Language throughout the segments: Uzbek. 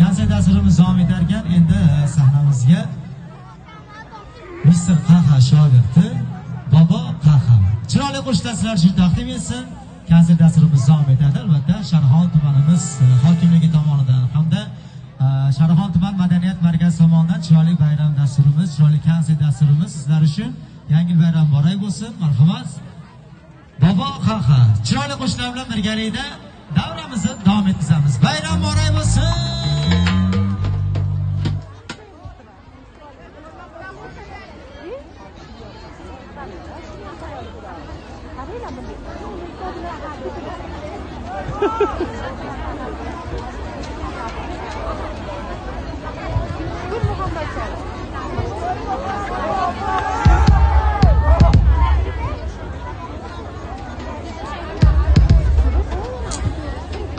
konsert dasturimiz davom etar ekan. Endi sahnamizga Mr. Qaha shogirdi Bobo Qaha chiroyli qo'shiqlar sizlar uchun taqdim etsin. Konsert dasturimiz davom etadi. Albatta Sharxon tumanimiz hokimligi tomonidan hamda Sharxon tuman madaniyat markazi tomonidan chiroyli bayram dasturimiz, chiroyli konsert dasturimiz sizlar uchun. Yangi bayram muborak bo'lsin. Marhamat. Bobo Qaha chiroyli qo'shiqlar bilan birgalikda davramizni davom ettiramiz. Bayram muborak bo'lsin.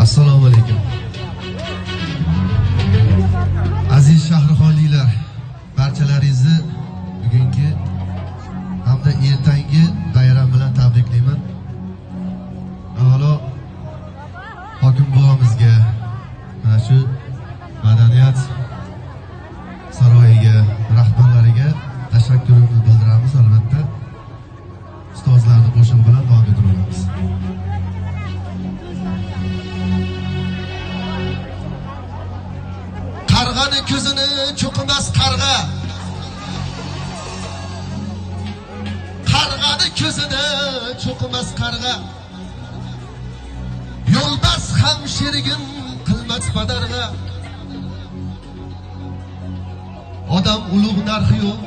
Assalomu alaykum. Aziz shahrixonliklar, barchalaringizni bugungi hamda ertangi bayram bilan tabriklayman. Avvalo hokim buvamizga, mana shu madaniyat saroyiga, rahbarlariga tashakkurimizni bildiramiz. Albatta ustozlarning qo'shig'i bilan davom ettiramiz. Qarg'ani ko'zini cho'qimas qarg'a. Qarg'ani ko'zini cho'qimas qarg'a. Yo'lbars ham sherigin qilmas badarg'a. Odam ulug' narxi yo'q.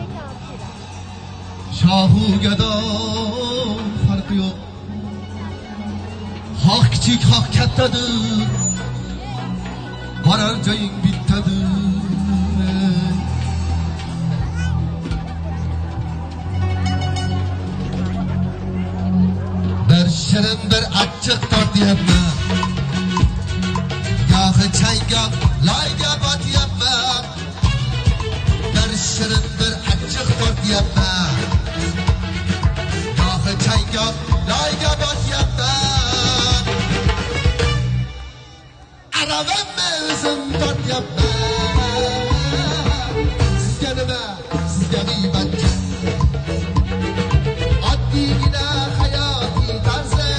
Shohu gado farqi yo'q. Xoh kichik, xoh kattadir. Borar joying bittadir. Bir shirin bir achchiq tortyapman. Gohi chayga loyga botyapman. Bir shirin bir achchiq tortyapman. Gohi chayga loyga botyapman. Aravamni o'zim tortyapman. Sizga nima? Sizga g'iybatchi. Oddiygina hayotiy tarzi.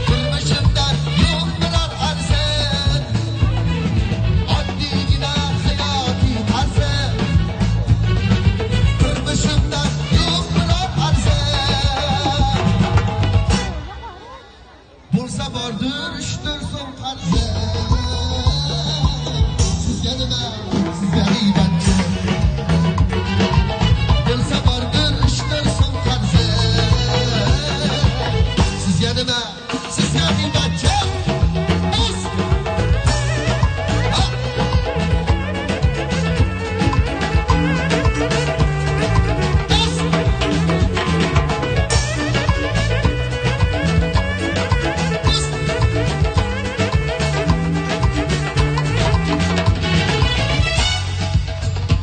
Turmushimdan yo'q biror arzi. Oddiygina hayotiy tarzi. Turmushimdan yo'q biror arzi. Bo'lsa bordir 3-4 so'm qarzi. Sizga nima? Sizga g'iybatchi. Bo'lsa bordir 3-4 so'm qarzi. Sizga nima? Sizga g'iybatchi.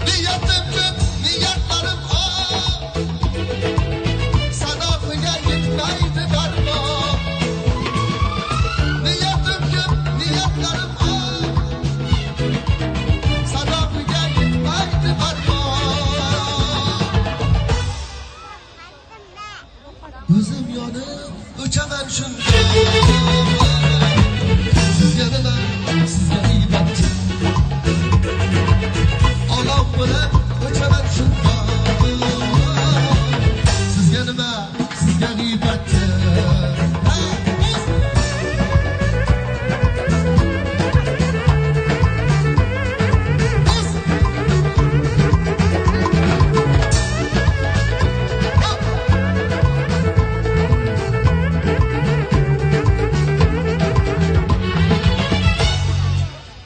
Niyatim ko'p, niyatlarim oq. Sanoqiga yetmaydi barmoq. Niyatim ko'p, niyatlarim oq. Sanoqiga yetmaydi barmoq. O'zim yonib o'chaman shunda. Sizga nima? Sizga g'iybatchi. Olov bo'lib o'chaman shunda. Sizga nima? Sizga g'iybatchi.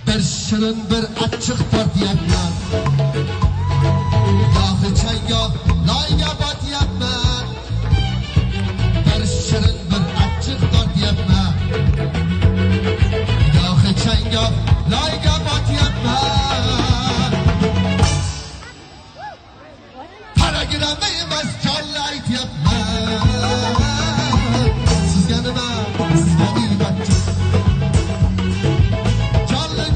Bir shirin bir achchiq tortyapman. Gohi chayga loyga botyapman. Bir shirin bir achchiq tortyapman. Gohi chayga loyga botyapman. Paragrama emas jonli aytyapman. Sizga nima? Sizga g'iybatchi. Jonli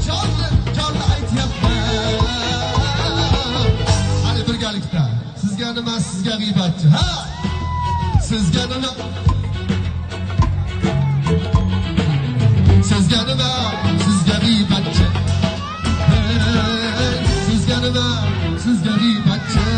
birgalikda. Sizga nima, sizga g'iybatchi. Ha? Sizga nima? Sizga nima, sizga g'iybatchi. Sizga nima, sizga g'iybatchi.